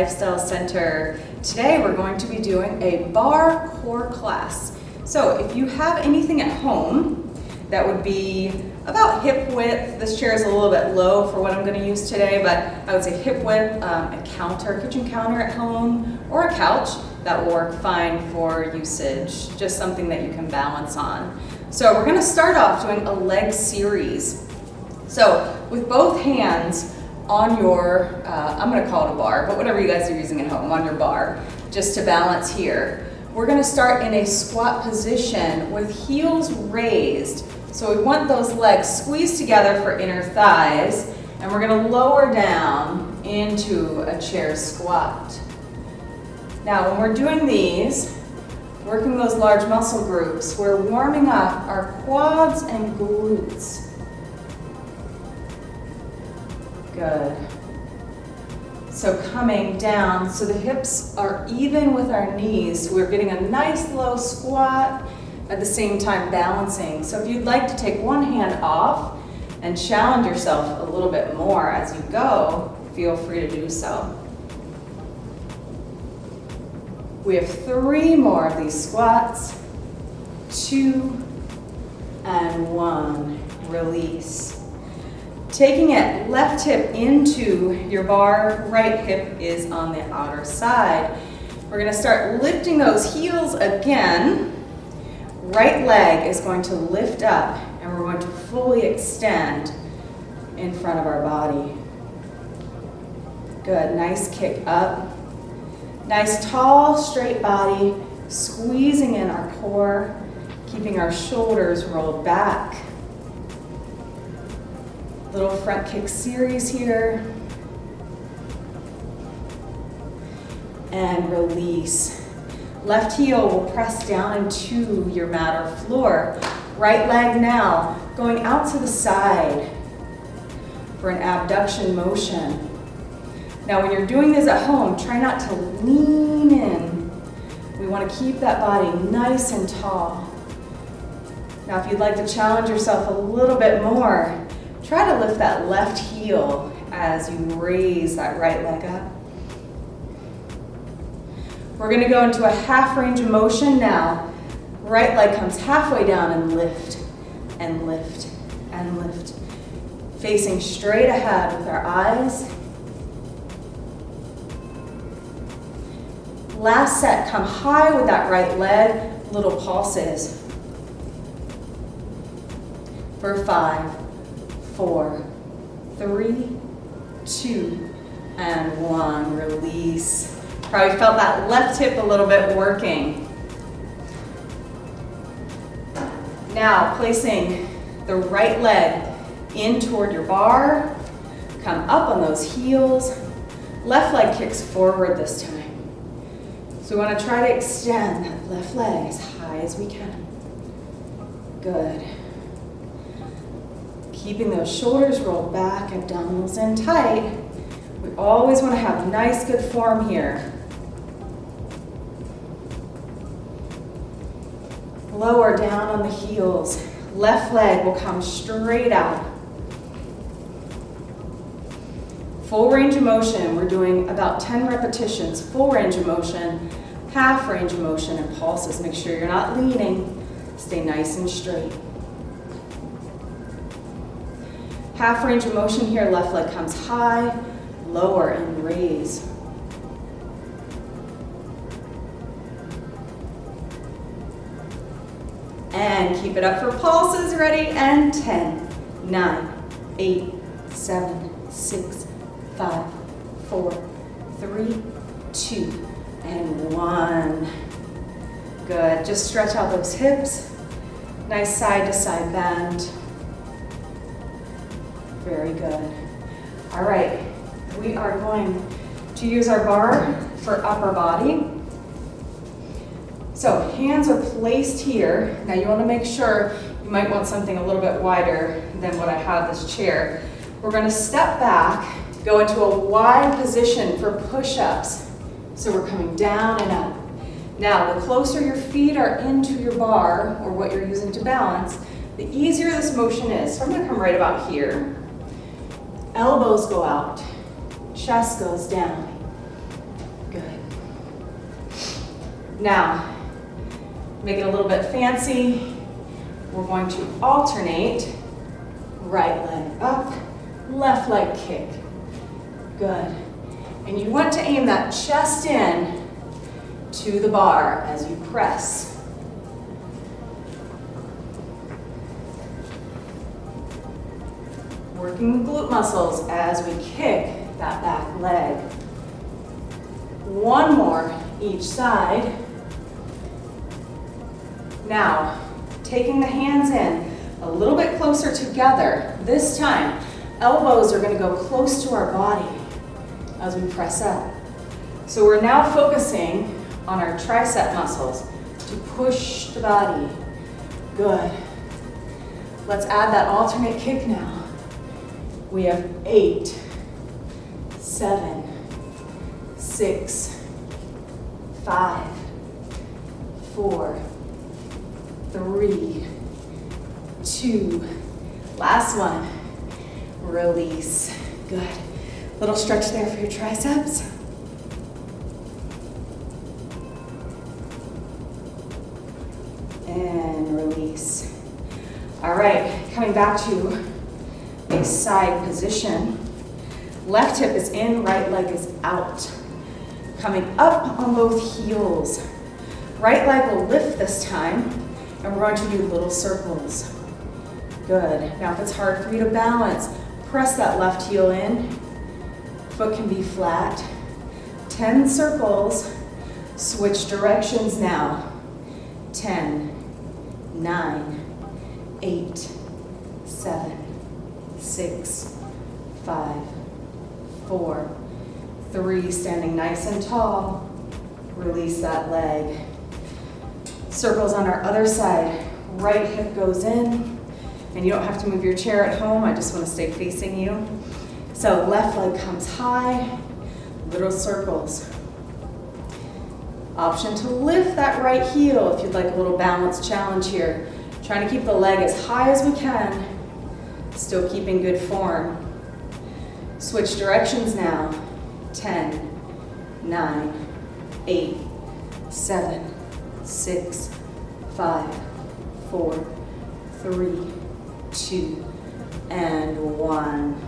Lifestyle Center. Today we're going to be doing a bar core class. So if you have anything at home that would be about hip width, this chair is a little bit low for what I'm going to use today, but I would say hip width, a counter, kitchen counter at home, or a couch, that will work fine for usage, just something that you can balance on. So we're going to start off doing a leg series. So with both hands on your, I'm going to call it a bar, but whatever you guys are using at home, on your bar, just to balance here. We're going to start in a squat position with heels raised. So we want those legs squeezed together for inner thighs, and we're going to lower down into a chair squat. Now when we're doing these, working those large muscle groups, we're warming up our quads and glutes. Good. So coming down, so the hips are even with our knees. So we're getting a nice low squat, at the same time balancing. So if you'd like to take one hand off and challenge yourself a little bit more as you go, feel free to do so. We have 3 more of these squats. 2 and 1. Release. Taking it left hip into your bar, right hip is on the outer side. We're going to start lifting those heels again. Right leg is going to lift up, and we're going to fully extend in front of our body. Good, nice kick up. Nice tall, straight body, squeezing in our core, keeping our shoulders rolled back. Little front kick series here. And release. Left heel will press down into your mat or floor. Right leg now going out to the side for an abduction motion. Now when you're doing this at home, try not to lean in. We want to keep that body nice and tall. Now if you'd like to challenge yourself a little bit more, try to lift that left heel as you raise that right leg up. We're going to go into a half range of motion now. Right leg comes halfway down and lift, and lift, and lift. Facing straight ahead with our eyes. Last set, come high with that right leg, little pulses. For 5, 4, 3, 2, and 1. Release. Probably felt that left hip a little bit working. Now placing the right leg in toward your bar. Come up on those heels. Left leg kicks forward this time. So we want to try to extend that left leg as high as we can. Good. Keeping those shoulders rolled back, abdominals in tight. We always want to have nice, good form here. Lower down on the heels. Left leg will come straight out. Full range of motion. We're doing about 10 repetitions. Full range of motion, half range of motion, and pulses. Make sure you're not leaning. Stay nice and straight. Half range of motion here. Left leg comes high, lower, and raise. And keep it up for pulses. Ready? And 10, 9, 8, 7, 6, 5, 4, 3, 2, and 1. Good. Just stretch out those hips. Nice side to side bend. Very good. All right. We are going to use our bar for upper body. So hands are placed here. Now you want to make sure, you might want something a little bit wider than what I have this chair. We're going to step back, go into a wide position for push-ups. So we're coming down and up. Now the closer your feet are into your bar, or what you're using to balance, the easier this motion is. So I'm going to come right about here. Elbows go out, chest goes down. Now, make it a little bit fancy. We're going to alternate right leg up, left leg kick. Good. And you want to aim that chest in to the bar as you press. Working the glute muscles as we kick that back leg. One more each side. Now, taking the hands in a little bit closer together. This time, elbows are going to go close to our body as we press up. So we're now focusing on our tricep muscles to push the body. Good. Let's add that alternate kick now. We have 8, 7, 6, 5, 4, 3, 2, last one. Release. Good. Little stretch there for your triceps. And release. All right, coming back to a side position. Left hip is in, right leg is out. Coming up on both heels. Right leg will lift this time, and we're going to do little circles. Good. Now if it's hard for you to balance, press that left heel in. Foot can be flat. 10 circles. Switch directions now. 10, 9, 8, 7, 6, 5, 4, 3, standing nice and tall. Release that leg. Circles on our other side. Right hip goes in, and you don't have to move your chair at home. I just want to stay facing you. So left leg comes high, little circles. Option to lift that right heel if you'd like a little balance challenge here. Trying to keep the leg as high as we can, still keeping good form. Switch directions now. 10, 9, 8, 7, 6, 5, 4, 3, 2, and 1.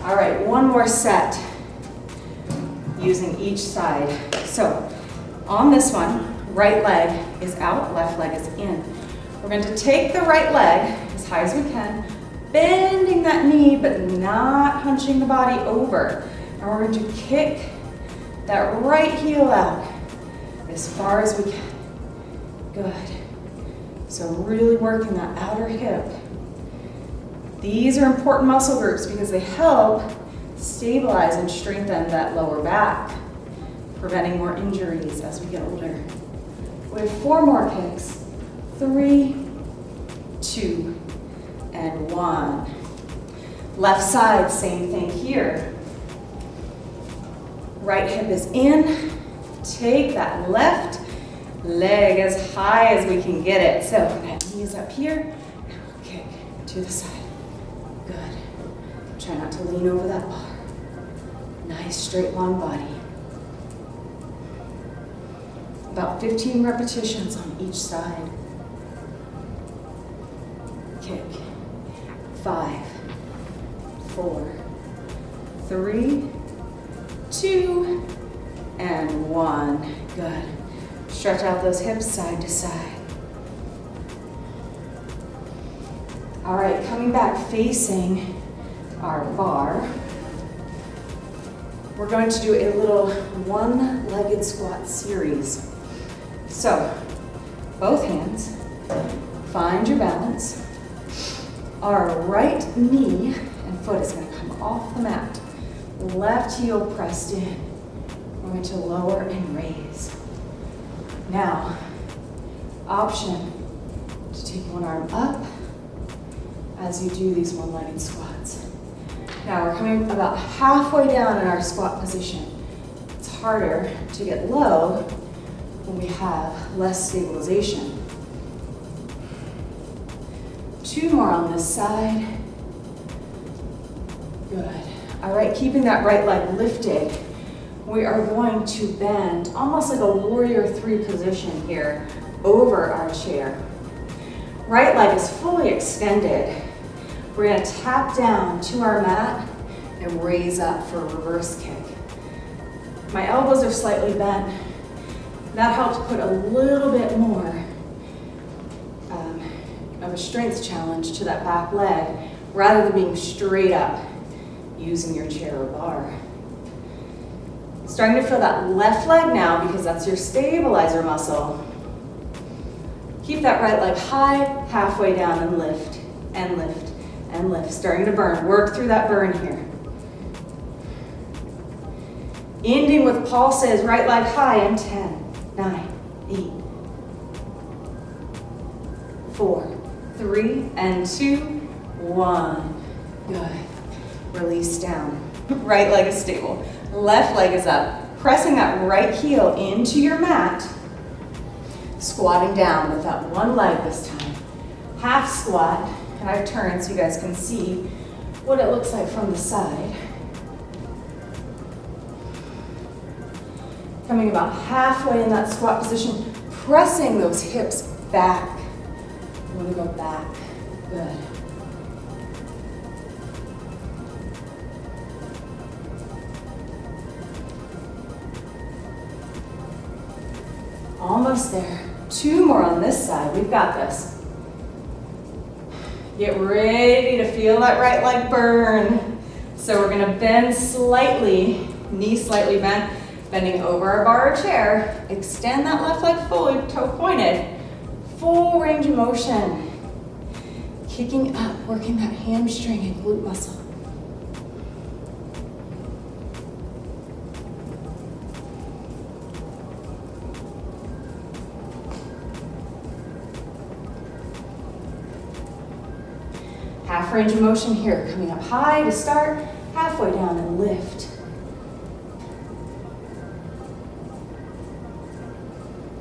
All right, one more set using each side. So on this one, right leg is out, left leg is in. We're going to take the right leg as high as we can, bending that knee but not hunching the body over. And we're going to kick that right heel out as far as we can. Good. So really working that outer hip. These are important muscle groups because they help stabilize and strengthen that lower back, preventing more injuries as we get older. We have 4 more kicks. 3, 2, and 1. Left side, same thing here. Right hip is in. Take that left leg as high as we can get it. So that knee is up here, and we'll kick to the side. Good. Try not to lean over that bar. Nice straight long body. About 15 repetitions on each side. Kick. 5, 4, 3, 2, and 1. Good. Stretch out those hips side to side. All right, coming back facing our bar. We're going to do a little one-legged squat series. So, both hands, find your balance. Our right knee and foot is going to come off the mat. Left heel pressed in. We're going to lower and raise. Now, option to take one arm up as you do these one-legged squats. Now we're coming about halfway down in our squat position. It's harder to get low when we have less stabilization. 2 more on this side. Good. All right, keeping that right leg lifted. we are going to bend almost like a warrior three position here over our chair. Right leg is fully extended. We're going to tap down to our mat and raise up for a reverse kick. My elbows are slightly bent. That helps put a little bit more of a strength challenge to that back leg rather than being straight up using your chair or bar. Starting to feel that left leg now because that's your stabilizer muscle. Keep that right leg high, halfway down, and lift, and lift, and lift. Starting to burn. Work through that burn here. Ending with pulses, right leg high in 10, 9, 8, 4, 3, and 2, 1. Good. Release down. Right leg is stable. Left leg is up. Pressing that right heel into your mat. Squatting down with that one leg this time. Half squat. And I've turned so you guys can see what it looks like from the side. Coming about halfway in that squat position, pressing those hips back. You want to go back. Good. Almost there. 2 more on this side. We've got this. Get ready to feel that right leg burn. So we're going to bend slightly, knee slightly bent, bending over our bar or chair. Extend that left leg fully, toe pointed. Full range of motion. Kicking up, working that hamstring and glute muscle. Half range of motion here, coming up high to start, halfway down and lift.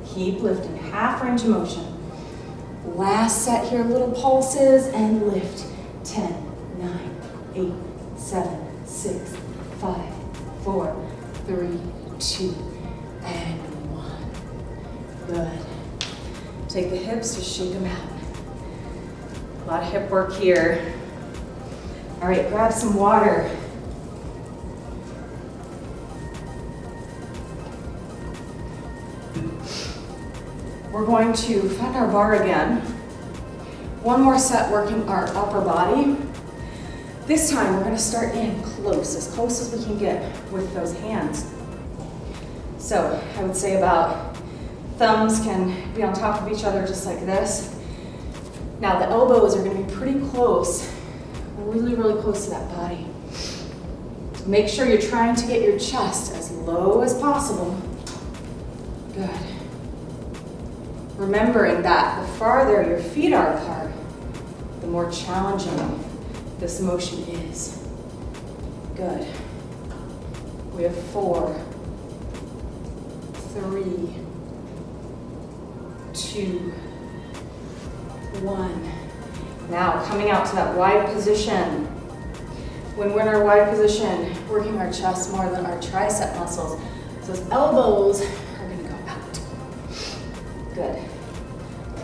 Keep lifting, half range of motion. Last set here, little pulses and lift. 10, 9, 8, 7, 6, 5, 4, 3, 2, and 1. Good. Take the hips, just shake them out. A lot of hip work here. All right, grab some water. We're going to find our bar again. One more set working our upper body. This time we're going to start in close as we can get with those hands. So I would say about thumbs can be on top of each other just like this. Now the elbows are going to be pretty close, really, really close to that body. Make sure you're trying to get your chest as low as possible. Good. Remembering that the farther your feet are apart, the more challenging this motion is. Good. We have 4, 3, 2, 1. Now coming out to that wide position. When we're in our wide position, working our chest more than our tricep muscles. So those elbows are going to go out. Good.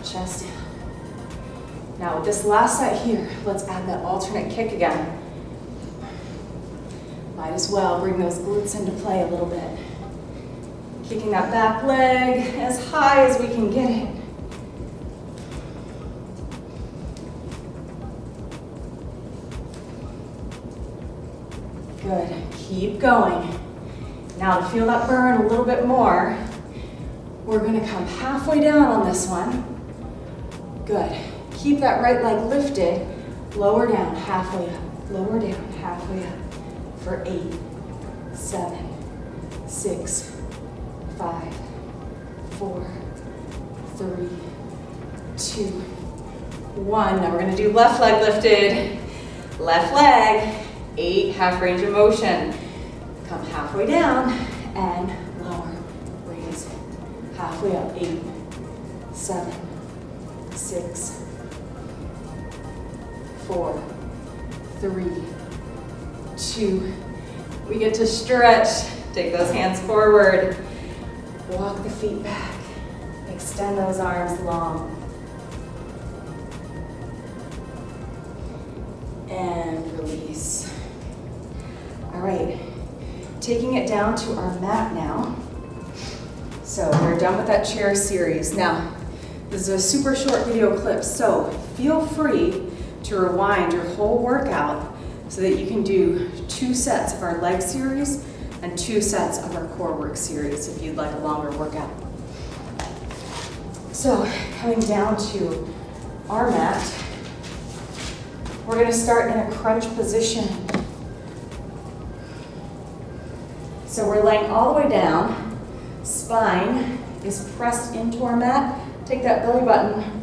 Chest down. Now with this last set here, let's add that alternate kick again. Might as well bring those glutes into play a little bit. Kicking that back leg as high as we can get it. Good. Keep going. Now to feel that burn a little bit more, we're going to come halfway down on this one. Good. Keep that right leg lifted. Lower down, halfway up. Lower down, halfway up. For 8, 7, 6, 5, 4, 3, 2, 1. Now we're going to do left leg lifted. Left leg. 8, half range of motion. Come halfway down and lower. Raise. Halfway up. 8, 7, 6, 4, 3, 2. We get to stretch Take those hands forward. Walk the feet back. Extend those arms long. And release. All right, taking it down to our mat now. So we're done with that chair series. Now, this is a super short video clip, so feel free to rewind your whole workout so that you can do 2 sets of our leg series and 2 sets of our core work series if you'd like a longer workout. So coming down to our mat, we're going to start in a crunch position. So we're laying all the way down, spine is pressed into our mat. Take that belly button.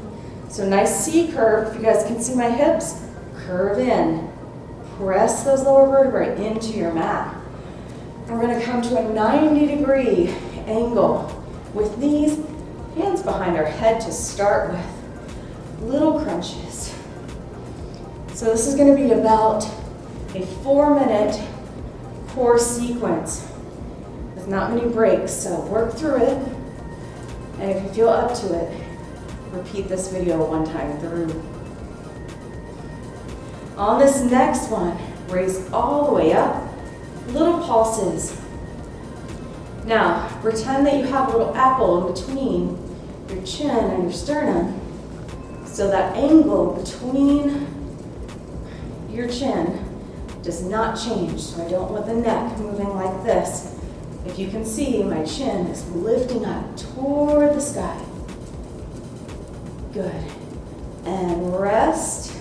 So nice C curve, if you guys can see my hips, curve in. Press those lower vertebrae into your mat. And we're going to come to a 90-degree angle with these hands behind our head to start with. Little crunches. So this is going to be about a 4-minute core sequence with not many breaks, so work through it. And if you feel up to it, repeat this video 1 time through. On this next one, raise all the way up, little pulses. Now, pretend that you have a little apple in between your chin and your sternum. So that angle between your chin does not change. So I don't want the neck moving like this. If you can see, my chin is lifting up toward the sky. Good. And rest.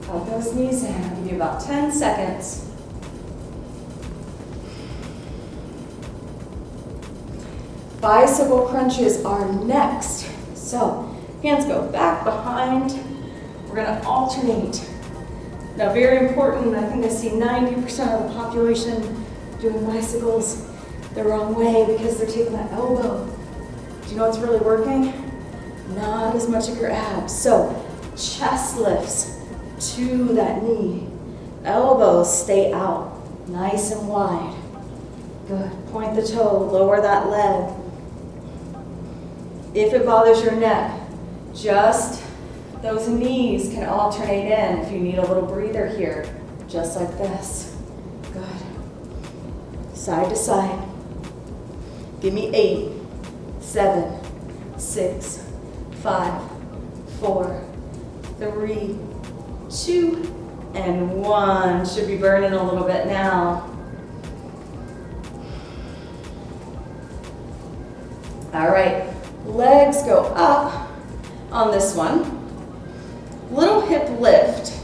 Hug those knees in. I'll give you about 10 seconds. Bicycle crunches are next. So hands go back behind. We're going to alternate. Now, very important, I think I see 90% of the population doing bicycles the wrong way because they're taking that elbow. Do you know what's really working? Not as much of your abs. So chest lifts to that knee. Elbows stay out, nice and wide. Good. Point the toe, lower that leg. If it bothers your neck, just those knees can alternate in if you need a little breather here, just like this. Good. Side to side. Give me 8, 7, 6, 5, 4, 3, 2, and 1. Should be burning a little bit now. All right, legs go up on this one. Little hip lift.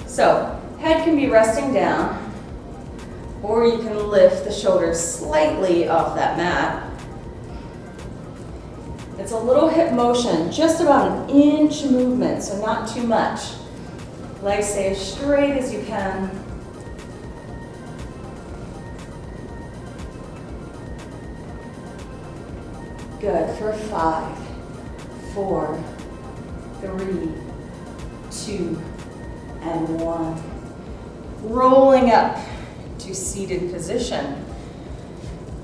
So head can be resting down, or you can lift the shoulders slightly off that mat. It's a little hip motion, just about an inch movement, so not too much. Legs stay as straight as you can. Good, for 5, 4, 3, 2, and 1. Rolling up to seated position.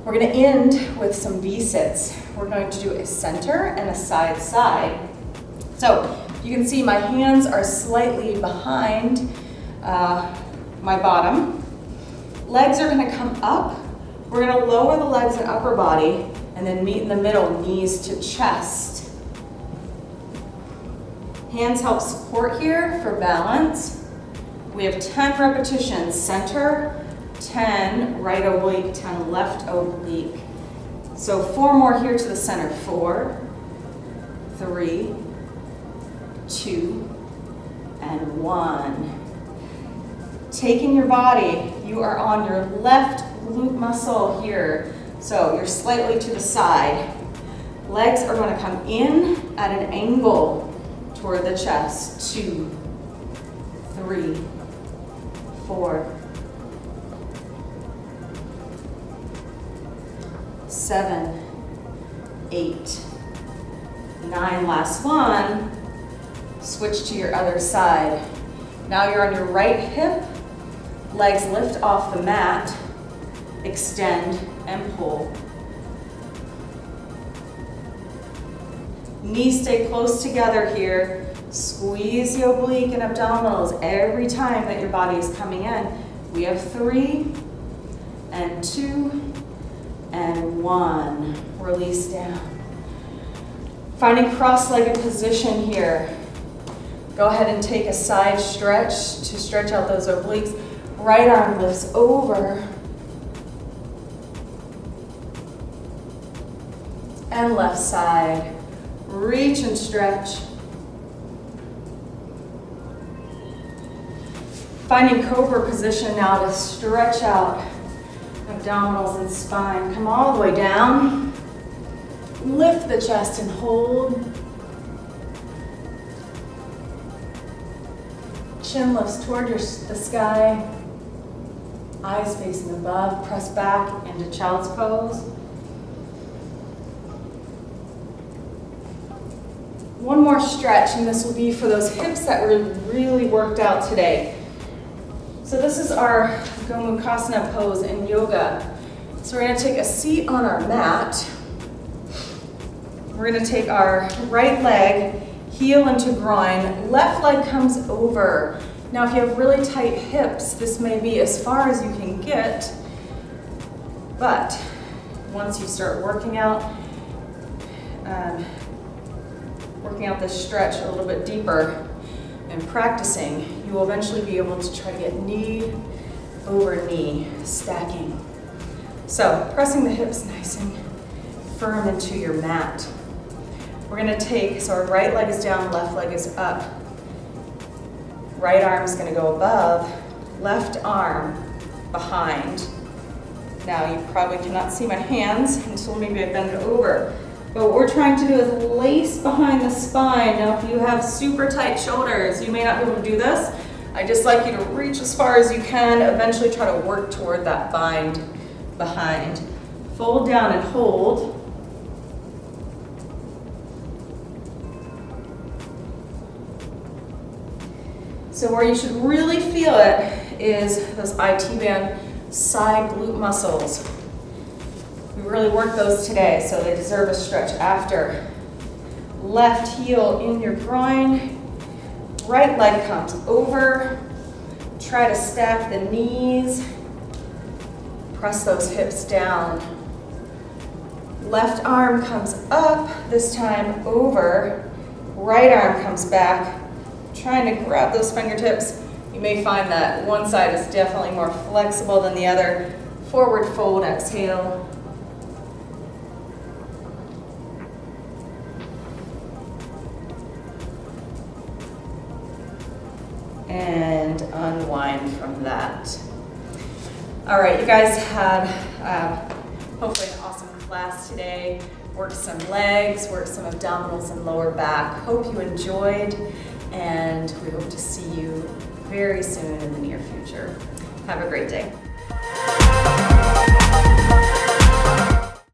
We're going to end with some V-sits. We're going to do a center and a side-side. So you can see my hands are slightly behind my bottom. Legs are going to come up. We're going to lower the legs and upper body and then meet in the middle, knees to chest. Hands help support here for balance. We have 10 repetitions, center, 10 right oblique, 10 left oblique. So 4 more here to the center. 4, 3, 2, and 1. Taking your body, you are on your left glute muscle here. So you're slightly to the side. Legs are going to come in at an angle toward the chest. 2, 3, 4, 7, 8, 9. Last one. Switch to your other side. Now you're on your right hip. Legs lift off the mat. extend and pull. Knees stay close together here. Squeeze the oblique and abdominals every time that your body is coming in. We have 3 and 2 and 1. Release down. Finding cross-legged position here. Go ahead and take a side stretch to stretch out those obliques. Right arm lifts over. And left side. Reach and stretch. Finding cobra position now to stretch out abdominals and spine. Come all the way down. Lift the chest and hold. Chin lifts toward the sky. Eyes facing above. Press back into child's pose. One more stretch, and this will be for those hips that were really worked out today. So this is our Gomukhasana pose in yoga. So we're going to take a seat on our mat. We're going to take our right leg, heel into groin, left leg comes over. Now if you have really tight hips, this may be as far as you can get, but once you start working out this stretch a little bit deeper and practicing, you will eventually be able to try to get knee over knee, stacking. So pressing the hips nice and firm into your mat. We're going to take, so our right leg is down, left leg is up. Right arm is going to go above, left arm behind. Now you probably cannot see my hands until maybe I bend over. But what we're trying to do is lace behind the spine. Now if you have super tight shoulders, you may not be able to do this. I just like you to reach as far as you can, eventually try to work toward that bind behind. Fold down and hold. So where you should really feel it is those IT band side glute muscles. We really worked those today, so they deserve a stretch after. Left heel in your groin. Right leg comes over. Try to stack the knees. Press those hips down. Left arm comes up, this time over. Right arm comes back. Trying to grab those fingertips. You may find that one side is definitely more flexible than the other. Forward fold, exhale. And unwind from that. All right, you guys had hopefully an awesome class today. Worked some legs, worked some abdominals and lower back. Hope you enjoyed, and we hope to see you very soon in the near future. Have a great day.